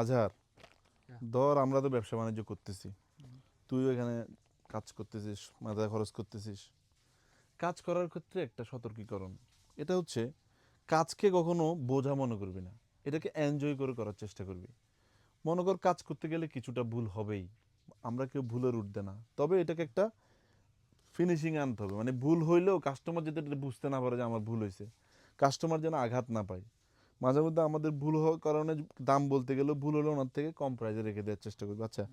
আজহার, ধর আমরা তো ব্যবসা বাণিজ্য করতেছি, তুই এখানে কাজ করতেছিস, মাথা খরচ করতেছিস। কাজ করার ক্ষেত্রে একটা সতর্কীকরণ, এটা হচ্ছে কাজকে কখনো বোঝা মনে করবি না, এটাকে এনজয় করে করার চেষ্টা করবি। মনে কর কাজ করতে গেলে কিছুটা ভুল হবেই, আমরা কেউ ভুলের ঊর্ধ্বে না, তবে এটাকে একটা ফিনিশিং আনতে হবে। মানে ভুল হইলেও কাস্টমার যাতে এটা বুঝতে না পারে যে আমার ভুল হয়েছে, কাস্টমার যেন আঘাত না পায়। মাঝে মধ্যে আমাদের ভুল হওয়ার কারণে দাম বলতে গেলেও ভুল হলে ওনার থেকে কম প্রাইসে রেখে দেওয়ার চেষ্টা করবি। আচ্ছা,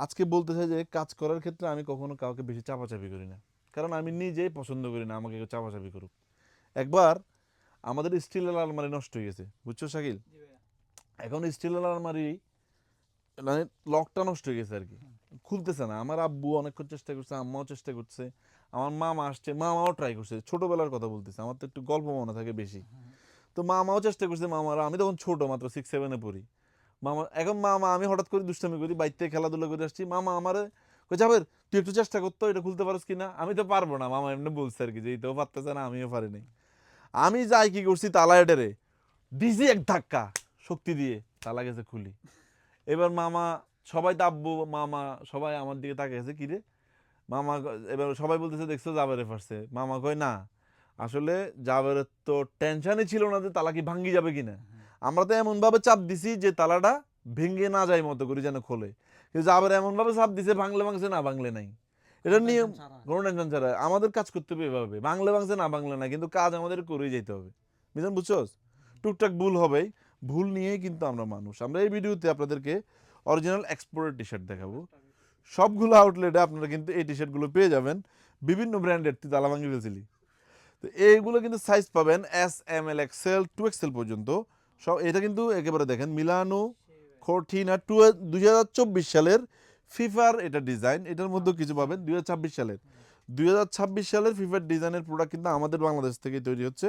আজকে বলতে চাই যে কাজ করার ক্ষেত্রে আমি কখনো কাউকে বেশি চাপাচাপি করি না, কারণ আমি নিজেই পছন্দ করি না আমাকে কেউ চাপাচাপি করুক। একবার আমাদের স্টিলের আলমারি নষ্ট হয়ে গেছে, বুঝছো শাকিল? এখন স্টিলের আলমারি মানে লকটা নষ্ট হয়ে গেছে আর কি, খুলতেছে না। আমার আব্বু অনেকক্ষণ চেষ্টা করছে, আম্মাও চেষ্টা করছে, আমার মামা আসছে, মামাও ট্রাই করছে। ছোটবেলার কথা বলতেছে, আমার তো একটু গল্প মনে থাকে বেশি। তো মামাও চেষ্টা করছে, মামারা, আমি তখন ছোট, মাত্র 6-7-এ পড়ি। মামা, এখন মামা, আমি হঠাৎ করে দুষ্টামি করি, বাইতে খেলাধুলা করে আসছি, মামা আমারে কই যাবের, তুই একটু চেষ্টা করতো এটা খুলতে পারস কিনা। আমি তো পারবো না, মামা এমনি বলছে আর কি, যে এইটাও পারতেছে না, আমিও পারি নাই। আমি যাই কি করছি, তালা এটারে দিছি এক ধাক্কা শক্তি দিয়ে, তালা গেছে খুলি। এবার মামা, সবাই তো আব্বু মামা সবাই আমার দিকে তাকিয়ে আছে, কিরে মামা। এবার সবাই বলতেছে দেখছো জাবেরে ফারছে। মামা কয় না, আসলে জাবেরের তো টেনশনই ছিল না যে তালা কি ভাঙ্গি যাবে কিনা। আমরা তো এমন ভাবে চাপ দিছি যে তালাটা ভেঙে না যায় মতো করে যেন খোলে, কিন্তু জাবের এমন ভাবে চাপ দিছে, ভাঙলে ভাঙছে, না ভাঙলে নাই। এটা নিয়ম, কোনো টেনশন ছাড়া আমাদের কাজ করতে হবে এভাবে, ভাঙলে ভাঙছে, না ভাঙলে নাই, কিন্তু কাজ আমাদের করেই যেতে হবে। বুঝলেন, বুঝছোস? টুকটাক ভুল হবেই, ভুল নিয়েই কিন্তু আমরা মানুষ। আমরা এই ভিডিওতে আপনাদেরকে অরিজিনাল এক্সপোর্টের টি শার্ট দেখাবো। সবগুলো আউটলেটে আপনারা কিন্তু এই টি শার্টগুলো পেয়ে যাবেন, বিভিন্ন ব্র্যান্ডের। তুই তালা ভাঙি ফেলছিলি। তো এইগুলো কিন্তু সাইজ পাবেন S, M, L, XL, 2XL পর্যন্ত। সব এটা কিন্তু একেবারে দেখেন মিলানো কর্টিনা 2024 সালের ফিফার এটা ডিজাইন, এটার মধ্যেও কিছু পাবেন 2026 সালের ফিফার ডিজাইনের প্রোডাক্ট কিন্তু আমাদের বাংলাদেশ থেকে তৈরি হচ্ছে।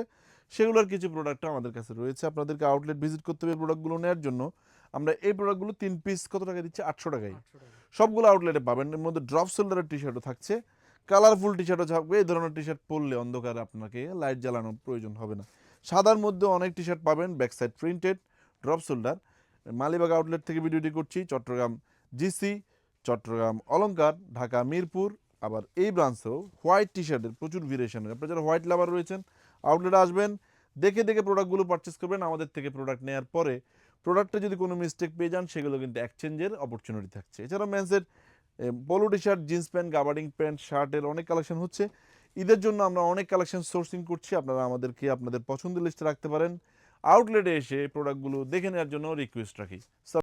সেগুলোর কিছু প্রোডাক্টও আমাদের কাছে রয়েছে। আপনাদেরকে আউটলেট ভিজিট করতে হবে প্রোডাক্টগুলো নেওয়ার জন্য। আমরা এই প্রোডাক্টগুলো 3 পিস কত টাকা দিচ্ছি? 800 টাকায় সবগুলো আউটলেটে পাবেন। এর মধ্যে ড্রপ শোল্ডারের টি শার্টও থাকছে, কালারফুল টি শার্টও থাকবে। এই ধরনের টি শার্ট পরলে অন্ধকারে আপনাকে লাইট জ্বালানোর প্রয়োজন হবে না। সাদার মধ্যে অনেক টি শার্ট পাবেন, back side printed, drop shoulder. Malibagh outlet থেকে ভিডিওটি করছি, চট্টগ্রাম জিসি, চট্টগ্রাম অলংকার, ঢাকা মিরপুর। আবার এই ব্রাঞ্চেও হোয়াইট টি শার্টের প্রচুর ভেরিয়েশন। আপনারা যারা হোয়াইট লাভার রয়েছেন, আউটলেটে আসবেন, দেখে দেখে প্রোডাক্টগুলো পারচেস করবেন। আমাদের থেকে প্রোডাক্ট নেওয়ার পরে প্রোডাক্টে যদি কোনো মিস্টেক পেয়ে যান, সেগুলো কিন্তু এক্সচেঞ্জের অপরচুনিটি থাকছে। এছাড়াও মেন্সের polo T shirt, jeans pant, gabardine pant, শার্টের অনেক কালেকশন হচ্ছে। ঈদের জন্য আমরা অনেক কালেকশন সোর্সিং করছি, আপনারা আমাদেরকে আপনাদের পছন্দের লিস্টে রাখতে পারেন। আউটলেটে এসে প্রোডাক্টগুলো দেখে নেওয়ার জন্য রিকোয়েস্ট রাখি।